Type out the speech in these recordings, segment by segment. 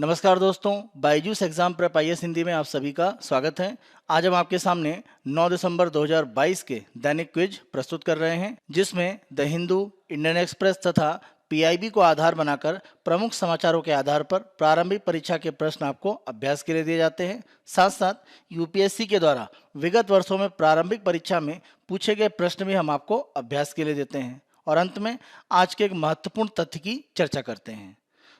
नमस्कार दोस्तों, Byju's exam prep IAS Hindi में आप सभी का स्वागत है। आज हम आपके सामने 9 दिसंबर 2022 के दैनिक क्विज प्रस्तुत कर रहे हैं, जिसमें द हिंदू, इंडियन एक्सप्रेस तथा पीआईबी को आधार बनाकर प्रमुख समाचारों के आधार पर प्रारंभिक परीक्षा के प्रश्न आपको अभ्यास के लिए दिए जाते हैं। साथ साथ यूपीएससी के द्वारा विगत वर्षों में प्रारंभिक परीक्षा में पूछे गए प्रश्न भी हम आपको अभ्यास के लिए देते हैं। और अंत में आज के एक महत्वपूर्ण तथ्य की चर्चा करते हैं।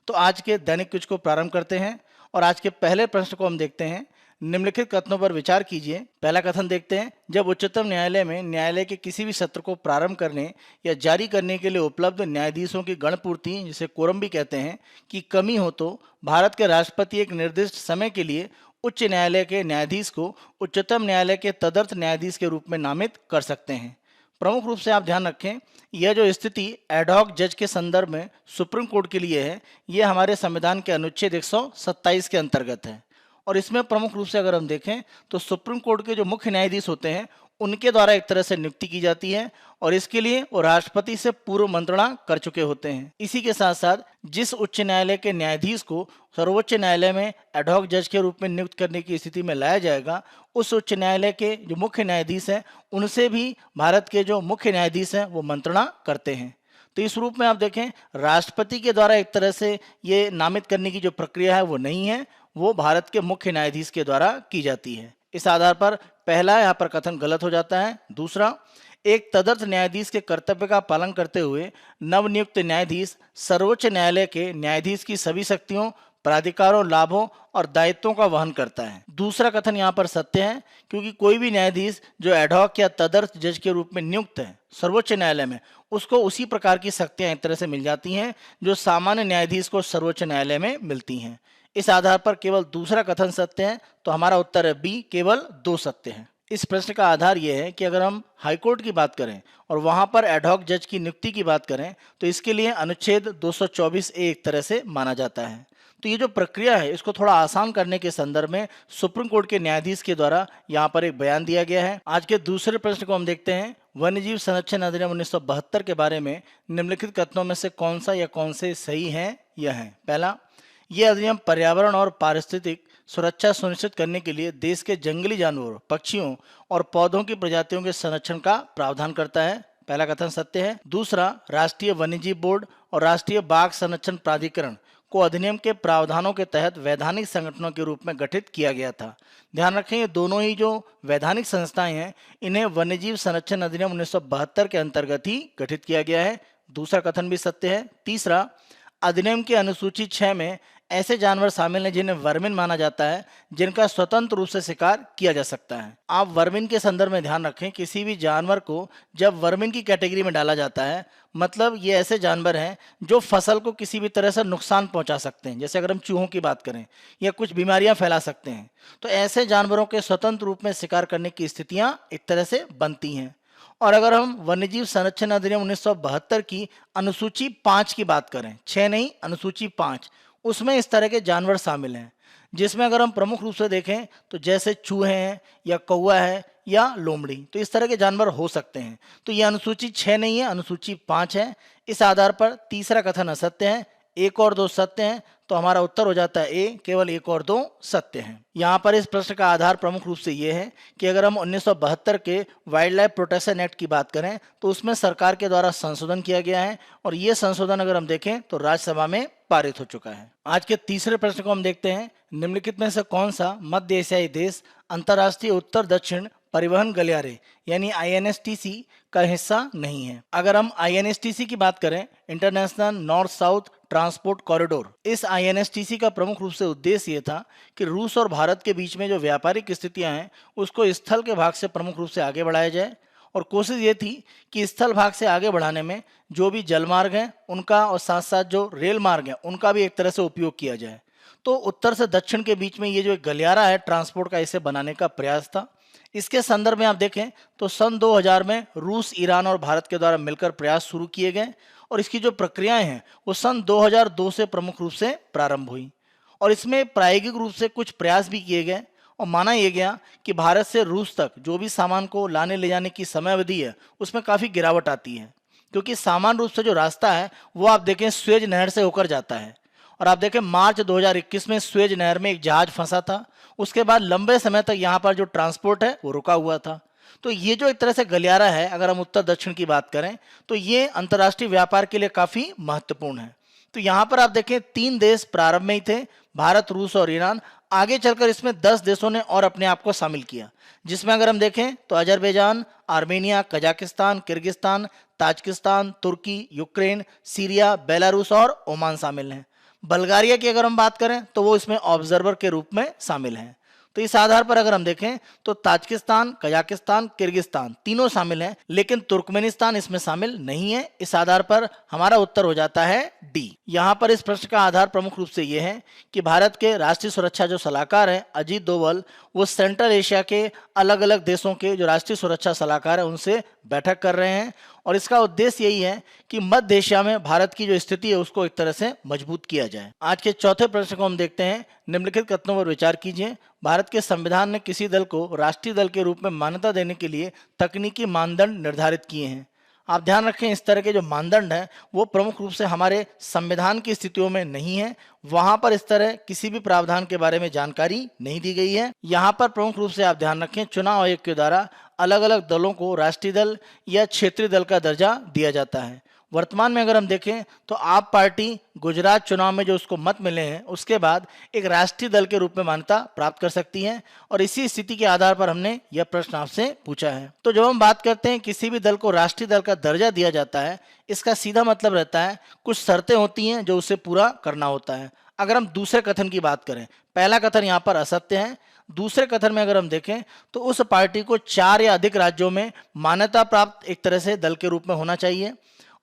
तो आज के दैनिक क्विज को प्रारंभ करते हैं और आज के पहले प्रश्न को हम देखते हैं। निम्नलिखित कथनों पर विचार कीजिए। पहला कथन देखते हैं, जब उच्चतम न्यायालय में न्यायालय के किसी भी सत्र को प्रारंभ करने या जारी करने के लिए उपलब्ध न्यायाधीशों की गणपूर्ति, जिसे कोरम भी कहते हैं, की कमी हो तो भारत के राष्ट्रपति एक निर्दिष्ट समय के लिए उच्च न्यायालय के न्यायाधीश को उच्चतम न्यायालय के तदर्थ न्यायाधीश के रूप में नामित कर सकते हैं। प्रमुख रूप से आप ध्यान रखें, यह जो स्थिति एडहॉक जज के संदर्भ में सुप्रीम कोर्ट के लिए है, यह हमारे संविधान के अनुच्छेद 127 के अंतर्गत है। और इसमें प्रमुख रूप से अगर हम देखें तो सुप्रीम कोर्ट के जो मुख्य न्यायाधीश होते हैं उनके द्वारा एक तरह से नियुक्ति की जाती है और इसके लिए वो राष्ट्रपति से पूर्व मंत्रणा कर चुके होते हैं। इसी के साथ साथ जिस उच्च न्यायालय के न्यायाधीश को सर्वोच्च न्यायालय में एडहॉक जज के रूप में नियुक्त करने की स्थिति में लाया जाएगा, उस उच्च न्यायालय के जो मुख्य न्यायाधीश हैं उनसे भी भारत के जो मुख्य न्यायाधीश हैं वो मंत्रणा करते हैं। तो इस रूप में आप देखें, राष्ट्रपति के द्वारा एक तरह से ये नामित करने की जो प्रक्रिया है वो नहीं है, वो भारत के मुख्य न्यायाधीश के द्वारा की जाती है। इस आधार पर पहला यहाँ पर कथन गलत हो जाता है। दूसरा, एक तदर्थ न्यायाधीश के कर्तव्य का पालन करते हुए नवनियुक्त न्यायाधीश सर्वोच्च न्यायालय के न्यायाधीश की सभी शक्तियों, प्राधिकारों, लाभों और दायित्वों का वहन करता है। दूसरा कथन यहाँ पर सत्य है, क्योंकि कोई भी न्यायाधीश जो एडहॉक या तदर्थ जज के रूप में नियुक्त है सर्वोच्च न्यायालय में, उसको उसी प्रकार की शक्तियां एक तरह से मिल जाती हैं जो सामान्य न्यायाधीश को सर्वोच्च न्यायालय में मिलती हैं। इस आधार पर केवल दूसरा कथन सत्य है, तो हमारा उत्तर है बी, केवल 2 सत्य है। इस प्रश्न का आधार यह है कि अगर हम हाईकोर्ट की बात करें और वहां पर एडहॉक जज की नियुक्ति की बात करें तो इसके लिए अनुच्छेद 224 ए एक तरह से माना जाता है। तो ये जो प्रक्रिया है इसको थोड़ा आसान करने के संदर्भ में सुप्रीम कोर्ट के न्यायाधीश के द्वारा यहाँ पर एक बयान दिया गया है। आज के दूसरे प्रश्न को हम देखते हैं, वन्यजीव संरक्षण अधिनियम 1972 के बारे में निम्नलिखित कथनों में से कौन सा या कौन से सही है? यह है। पहला, यह अधिनियम पर्यावरण और पारिस्थितिक सुरक्षा सुनिश्चित करने के लिए देश के जंगली जानवरों, पक्षियों और पौधों की प्रजातियों के संरक्षण का प्रावधान करता है। पहला कथन सत्य है। दूसरा, राष्ट्रीय वन्यजीव बोर्ड और राष्ट्रीय बाघ संरक्षण प्राधिकरण को अधिनियम के प्रावधानों के तहत वैधानिक संगठनों के रूप में गठित किया गया था। ध्यान रखें, ये दोनों ही जो वैधानिक संस्थाएं हैं इन्हें वन्यजीव संरक्षण अधिनियम 1972 के अंतर्गत ही गठित किया गया है। दूसरा कथन भी सत्य है। तीसरा, अधिनियम की अनुसूची 6 में ऐसे जानवर शामिल हैं जिन्हें वर्मिन माना जाता है, जिनका स्वतंत्र रूप से शिकार किया जा सकता है। आप वर्मिन के संदर्भ में ध्यान रखें, किसी भी जानवर को जब वर्मिन की कैटेगरी में डाला जाता है, मतलब ये ऐसे जानवर हैं जो फसल को किसी भी तरह से नुकसान पहुंचा सकते हैं। जैसे अगर हम चूहों की बात करें, या कुछ बीमारियां फैला सकते हैं, तो ऐसे जानवरों के स्वतंत्र रूप में शिकार करने की स्थितियां एक तरह से बनती हैं। और अगर हम वन्यजीव संरक्षण अधिनियम 1972 की अनुसूची 5 की बात करें, 6 नहीं, अनुसूची 5, उसमें इस तरह के जानवर शामिल हैं, जिसमें अगर हम प्रमुख रूप से देखें तो जैसे चूहे हैं या कौवा है या लोमड़ी, तो इस तरह के जानवर हो सकते हैं। तो यह अनुसूची 6 नहीं है, अनुसूची 5 है। इस आधार पर तीसरा कथन असत्य है, 1 और 2 सत्य हैं, तो हमारा उत्तर हो जाता है ए, केवल 1 और 2 सत्य हैं। यहाँ पर इस प्रश्न का आधार प्रमुख रूप से ये है कि अगर हम 1972 के वाइल्ड लाइफ प्रोटेक्शन एक्ट की बात करें तो उसमें सरकार के द्वारा संशोधन किया गया है और ये संशोधन अगर हम देखें तो राज्यसभा में पारित हो चुका है। आज के तीसरे प्रश्न को हम देखते हैं, निम्नलिखित में से कौन सा मध्य एशियाई देश अंतर्राष्ट्रीय उत्तर दक्षिण परिवहन गलियारे यानी आईएनएसटीसी का हिस्सा नहीं है? अगर हम आईएनएसटीसी की बात करें, international north south transport corridor, इस आईएनएसटीसी का प्रमुख रूप से उद्देश्य ये था कि रूस और भारत के बीच में जो व्यापारिक स्थितियां हैं उसको स्थल के भाग से प्रमुख रूप से आगे बढ़ाया जाए। और कोशिश ये थी कि स्थल भाग से आगे बढ़ाने में जो भी जलमार्ग हैं उनका और साथ साथ जो रेल मार्ग हैं उनका भी एक तरह से उपयोग किया जाए। तो उत्तर से दक्षिण के बीच में ये जो एक गलियारा है ट्रांसपोर्ट का, इसे बनाने का प्रयास था। इसके संदर्भ में आप देखें तो सन 2000 में रूस, ईरान और भारत के द्वारा मिलकर प्रयास शुरू किए गए और इसकी जो प्रक्रियाएं हैं वो सन 2002 से प्रमुख रूप से प्रारंभ हुई और इसमें प्रायोगिक रूप से कुछ प्रयास भी किए गए और माना यह गया कि भारत से रूस तक जो भी सामान को लाने ले जाने की समय अवधि है उसमें काफ़ी गिरावट आती है, क्योंकि सामान्य रूप से जो रास्ता है वो आप देखें स्वेज नहर से होकर जाता है और आप देखें मार्च 2021 में स्वेज नहर में एक जहाज फंसा था। उसके बाद लंबे समय तक यहाँ पर जो ट्रांसपोर्ट है वो रुका हुआ था। तो ये जो एक तरह से गलियारा है, अगर हम उत्तर दक्षिण की बात करें तो ये अंतर्राष्ट्रीय व्यापार के लिए काफी महत्वपूर्ण है। तो यहाँ पर आप देखें 3 देश प्रारंभ में ही थे, भारत, रूस और ईरान। आगे चलकर इसमें 10 देशों ने और अपने आप को शामिल किया, जिसमें अगर हम देखें तो Azerbaijan, Armenia, Kazakhstan, Kyrgyzstan, Tajikistan, तुर्की, यूक्रेन, सीरिया, बेलारूस और ओमान शामिल हैं। बल्गारिया की अगर हम बात करें तो वो इसमें ऑब्जर्वर के रूप में शामिल हैं। तो इस आधार पर अगर हम देखें तो ताजिकिस्तान, कजाकिस्तान, किर्गिस्तान तीनों शामिल हैं, लेकिन तुर्कमेनिस्तान इसमें शामिल नहीं है। इस आधार पर हमारा उत्तर हो जाता है डी। यहाँ पर इस प्रश्न का आधार प्रमुख रूप से ये है कि भारत के राष्ट्रीय सुरक्षा जो सलाहकार हैं अजीत डोभाल, वो सेंट्रल एशिया के अलग अलग देशों के जो राष्ट्रीय सुरक्षा सलाहकार हैं उनसे बैठक कर रहे हैं, और इसका उद्देश्य यही है कि मध्य एशिया में भारत की जो स्थिति है उसको एक तरह से मजबूत किया जाए। आज के चौथे प्रश्न को हम देखते हैं। निम्नलिखित कथनों पर विचार कीजिए। भारत के संविधान ने किसी दल को राष्ट्रीय दल के रूप में मान्यता देने के लिए तकनीकी मानदंड निर्धारित किए हैं। आप ध्यान रखें, इस तरह के जो मानदंड हैं वो प्रमुख रूप से हमारे संविधान की स्थितियों में नहीं है। वहां पर इस तरह किसी भी प्रावधान के बारे में जानकारी नहीं दी गई है। यहाँ पर प्रमुख रूप से आप ध्यान रखें, चुनाव आयोग के द्वारा अलग अलग दलों को राष्ट्रीय दल या क्षेत्रीय दल का दर्जा दिया जाता है। वर्तमान में अगर हम देखें तो आप पार्टी गुजरात चुनाव में जो उसको मत मिले हैं उसके बाद एक राष्ट्रीय दल के रूप में मान्यता प्राप्त कर सकती है, और इसी स्थिति के आधार पर हमने यह प्रश्न आपसे पूछा है। तो जब हम बात करते हैं किसी भी दल को राष्ट्रीय दल का दर्जा दिया जाता है, इसका सीधा मतलब रहता है कुछ शर्तें होती हैं जो उसे पूरा करना होता है। अगर हम दूसरे कथन की बात करें, पहला कथन यहाँ पर असत्य है। दूसरे कथन में अगर हम देखें तो उस पार्टी को 4 या अधिक राज्यों में मान्यता प्राप्त एक तरह से दल के रूप में होना चाहिए,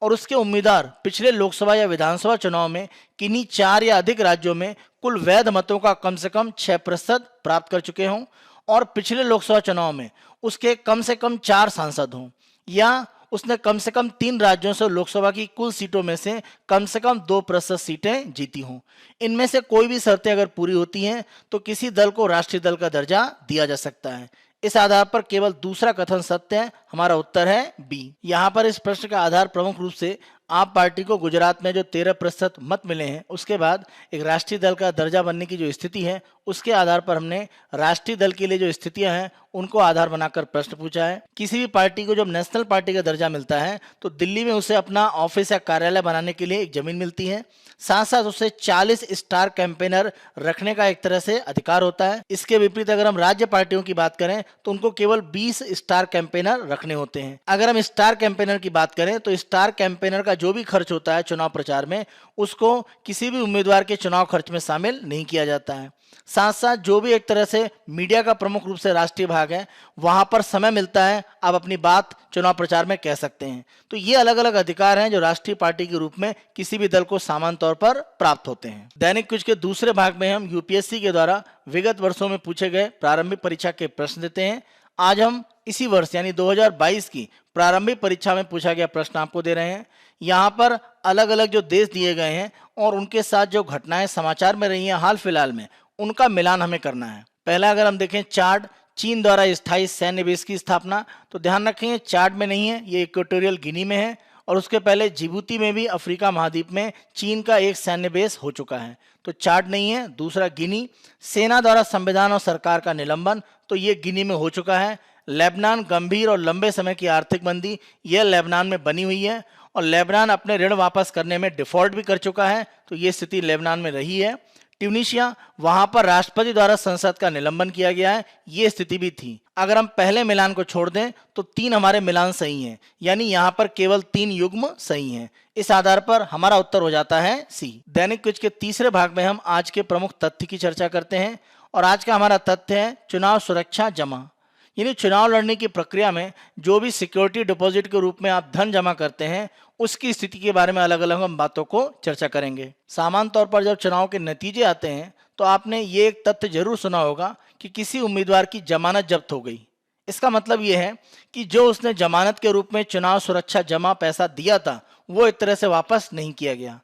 और उसके उम्मीदवार पिछले लोकसभा या विधानसभा चुनाव में किन्हीं 4 या अधिक राज्यों में कुल वैध मतों का कम से कम 6% प्राप्त कर चुके हों, और पिछले लोकसभा चुनाव में उसके कम से कम 4 सांसद हों, या उसने कम से कम 3 राज्यों से लोकसभा की कुल सीटों में से कम 2% सीटें जीती हों। इनमें से कोई भी शर्तें अगर पूरी होती हैं तो किसी दल को राष्ट्रीय दल का दर्जा दिया जा सकता है। इस आधार पर केवल दूसरा कथन सत्य है। हमारा उत्तर है बी। यहाँ पर इस प्रश्न का आधार प्रमुख रूप से आप पार्टी को गुजरात में जो 13% मत मिले हैं उसके बाद एक राष्ट्रीय दल का दर्जा बनने की जो स्थिति है उसके आधार पर हमने राष्ट्रीय दल के लिए जो स्थितियां हैं उनको आधार बनाकर प्रश्न पूछा है। किसी भी पार्टी को जब नेशनल पार्टी का दर्जा मिलता है तो दिल्ली में उसे अपना ऑफिस या कार्यालय बनाने के लिए एक जमीन मिलती है, साथ साथ उसे 40 स्टार कैंपेनर रखने का एक तरह से अधिकार होता है। इसके विपरीत अगर हम राज्य पार्टियों की बात करें तो उनको केवल 20 स्टार कैंपेनर रखने होते हैं। अगर हम स्टार कैंपेनर की बात करें तो स्टार कैंपेनर का जो भी खर्च होता है चुनाव प्रचार में उसको किसी भी उम्मीदवार के चुनाव खर्च में शामिल नहीं किया जाता है। साथ साथ जो भी एक तरह से मीडिया का प्रमुख रूप से राष्ट्रीय भाग है वहां पर समय मिलता है, आप अपनी बात चुनाव प्रचार में कह सकते हैं। तो ये अलग अलग अधिकार हैं जो राष्ट्रीय पार्टी के रूप में किसी भी दल को सामान्य तौर पर प्राप्त होते हैं। दैनिक क्विज के दूसरे भाग में हम यूपीएससी के द्वारा विगत वर्षों में पूछे गए प्रारंभिक परीक्षा के प्रश्न देते हैं। आज हम इसी वर्ष यानी 2022 की प्रारंभिक परीक्षा में पूछा गया प्रश्न आपको दे रहे हैं। यहाँ पर अलग अलग जो देश दिए गए हैं और उनके साथ जो घटनाएं समाचार में रही हैं हाल फिलहाल में, उनका मिलान हमें करना है। पहला अगर हम देखें चार्ट, चीन द्वारा स्थायी सैन्य बेस की स्थापना, तो ध्यान रखें ये चार्ट में नहीं है, ये इक्वेटोरियल गिनी में है, और उसके पहले जिबूती में भी अफ्रीका महाद्वीप में चीन का एक सैन्य बेस हो चुका है, तो चार्ट नहीं है। दूसरा गिनी, सेना द्वारा संविधान और सरकार का निलंबन, तो ये गिनी में हो चुका है। लेबनान, गंभीर और लंबे समय की आर्थिक मंदी, यह लेबनान में बनी हुई है, और लेबनान अपने ऋण वापस करने में डिफॉल्ट भी कर चुका है, तो ये स्थिति लेबनान में रही है। ट्यूनीशिया, वहां पर राष्ट्रपति द्वारा संसद का निलंबन किया गया है, ये स्थिति भी थी। अगर हम पहले मिलान को छोड़ दें तो 3 हमारे मिलान सही हैं, यानी यहाँ पर केवल 3 युग्म सही हैं। इस आधार पर हमारा उत्तर हो जाता है सी। दैनिक क्विज के तीसरे भाग में हम आज के प्रमुख तथ्य की चर्चा करते हैं, और आज का हमारा तथ्य है चुनाव सुरक्षा जमा। यानी चुनाव लड़ने की प्रक्रिया में जो भी सिक्योरिटी डिपॉजिट के रूप में आप धन जमा करते हैं उसकी स्थिति के बारे में अलग अलग हम बातों को चर्चा करेंगे। सामान्य तौर पर जब चुनाव के नतीजे आते हैं तो आपने ये एक तथ्य जरूर सुना होगा कि किसी उम्मीदवार की जमानत जब्त हो गई। इसका मतलब ये है कि जो उसने जमानत के रूप में चुनाव सुरक्षा जमा पैसा दिया था वो एक तरह से वापस नहीं किया गया।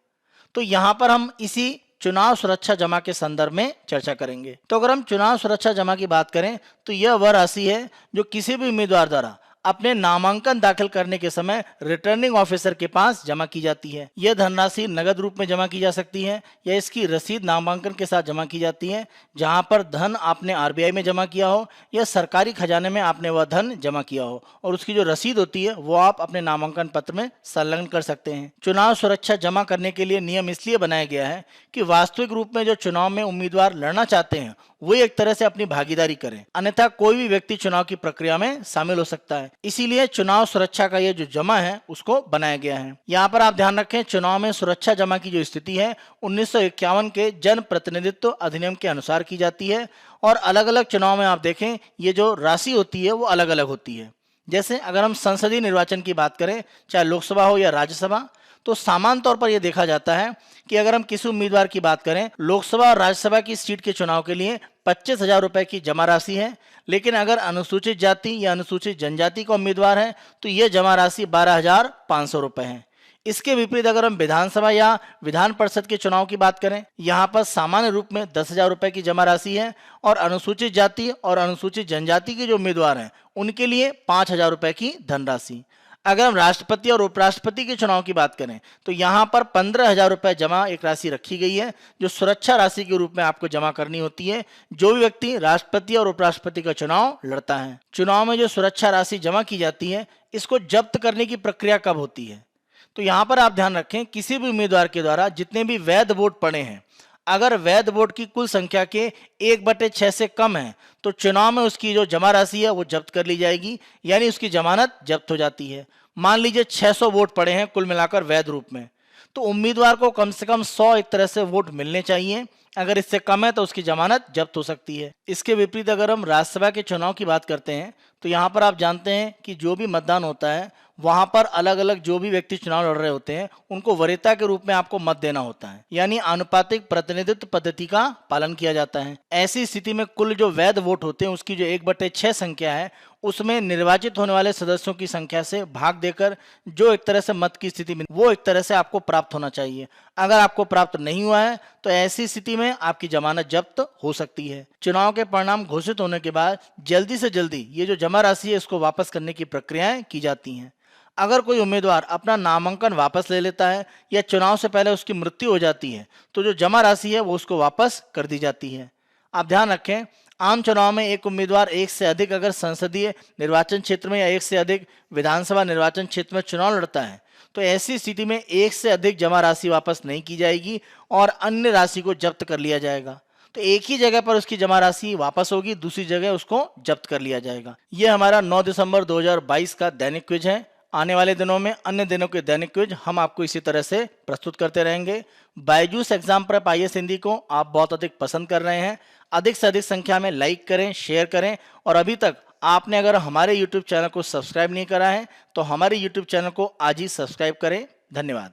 तो यहाँ पर हम इसी चुनाव सुरक्षा जमा के संदर्भ में चर्चा करेंगे। तो अगर हम चुनाव सुरक्षा जमा की बात करें तो यह वह राशि है जो किसी भी उम्मीदवार द्वारा अपने नामांकन दाखिल करने के समय रिटर्निंग ऑफिसर के पास जमा की जाती है। यह धनराशि नगद रूप में जमा की जा सकती है या इसकी रसीद नामांकन के साथ जमा की जाती है, जहां पर धन आपने आरबीआई में जमा किया हो या सरकारी खजाने में आपने वह धन जमा किया हो, और उसकी जो रसीद होती है वो आप अपने नामांकन पत्र में संलग्न कर सकते हैं। चुनाव सुरक्षा जमा करने के लिए नियम इसलिए बनाया गया है कि वास्तविक रूप में जो चुनाव में उम्मीदवार लड़ना चाहते हैं वो एक तरह से अपनी भागीदारी करें, अन्यथा कोई भी व्यक्ति चुनाव की प्रक्रिया में शामिल हो सकता है। इसीलिए चुनाव सुरक्षा का ये जो जमा है उसको बनाया गया है। यहाँ पर आप ध्यान रखें, चुनाव में सुरक्षा जमा की जो स्थिति है 1951 के जन प्रतिनिधित्व अधिनियम के अनुसार की जाती है, और अलग अलग चुनाव में आप देखें ये जो राशि होती है वो अलग अलग होती है। जैसे अगर हम संसदीय निर्वाचन की बात करें, चाहे लोकसभा हो या राज्यसभा, तो सामान्य तौर पर यह देखा जाता है कि अगर हम किसी उम्मीदवार की बात करें, लोकसभा और राज्यसभा की सीट के चुनाव के लिए 25,000 रुपए की जमा राशि है, लेकिन अगर अनुसूचित जाति या अनुसूचित जनजाति का उम्मीदवार है तो यह जमा राशि 12,500 रुपए है। इसके विपरीत अगर हम विधानसभा या विधान परिषद के चुनाव की बात करें, यहाँ पर सामान्य रूप में 10,000 रुपए की जमा राशि है, और अनुसूचित जाति और अनुसूचित जनजाति के जो उम्मीदवार हैं उनके लिए 5,000 रुपए की धनराशि। अगर हम राष्ट्रपति और उपराष्ट्रपति के चुनाव की बात करें तो यहाँ पर 15,000 रुपए जमा एक राशि रखी गई है, जो सुरक्षा राशि के रूप में आपको जमा करनी होती है जो भी व्यक्ति राष्ट्रपति और उपराष्ट्रपति का चुनाव लड़ता है। चुनाव में जो सुरक्षा राशि जमा की जाती है, इसको जब्त करने की प्रक्रिया कब होती है? तो यहाँ पर आप ध्यान रखें, किसी भी उम्मीदवार के द्वारा जितने भी वैध वोट पड़े हैं, अगर वैध वोट की कुल संख्या के 1/6 से कम है तो चुनाव में उसकी जो जमा राशि है वो जब्त कर ली जाएगी, यानी उसकी जमानत जब्त हो जाती है। मान लीजिए 600 वोट पड़े हैं कुल मिलाकर वैध रूप में, तो उम्मीदवार को कम से कम 100 एक तरह से वोट मिलने चाहिए। अगर इससे कम है तो उसकी जमानत जब्त हो सकती है। इसके विपरीत अगर हम राज्यसभा के चुनाव की बात करते हैं तो यहाँ पर आप जानते हैं कि जो भी मतदान होता है वहां पर अलग अलग जो भी व्यक्ति चुनाव लड़ रहे होते हैं उनको वरीयता के रूप में आपको मत देना होता है, यानी आनुपातिक प्रतिनिधित्व पद्धति का पालन किया जाता है। ऐसी स्थिति में कुल जो वैध वोट होते हैं उसकी जो 1/6 संख्या है उसमें निर्वाचित होने वाले सदस्यों की संख्या से भाग देकर जो एक तरह से मत की स्थिति में वो एक तरह से आपको प्राप्त होना चाहिए। अगर आपको प्राप्त नहीं हुआ है तो ऐसी स्थिति में आपकी जमानत जब्त हो सकती है। चुनाव के परिणाम घोषित होने के बाद जल्दी से जल्दी ये जो जमा राशि है इसको वापस करने की प्रक्रियाएं की जाती हैं। अगर कोई उम्मीदवार अपना नामांकन वापस ले लेता है या चुनाव से पहले उसकी मृत्यु हो जाती है तो जो जमा राशि है वो उसको वापस कर दी जाती है। आप ध्यान रखें, आम चुनाव में एक उम्मीदवार एक से अधिक अगर संसदीय निर्वाचन क्षेत्र में या एक से अधिक विधानसभा निर्वाचन क्षेत्र में चुनाव लड़ता है तो ऐसी स्थिति में एक से अधिक जमा राशि वापस नहीं की जाएगी और अन्य राशि को जब्त कर लिया जाएगा। तो एक ही जगह पर उसकी जमा राशि वापस होगी, दूसरी जगह उसको जब्त कर लिया जाएगा। यह हमारा 9 दिसंबर 2022 का दैनिक क्विज है। आने वाले दिनों में अन्य दिनों के दैनिक क्विज हम आपको इसी तरह से प्रस्तुत करते रहेंगे। Byju's exam prep IAS Hindi को आप बहुत अधिक पसंद कर रहे हैं, अधिक से अधिक संख्या में लाइक करें, शेयर करें, और अभी तक आपने अगर हमारे YouTube चैनल को सब्सक्राइब नहीं करा है तो हमारे YouTube चैनल को आज ही सब्सक्राइब करें। धन्यवाद।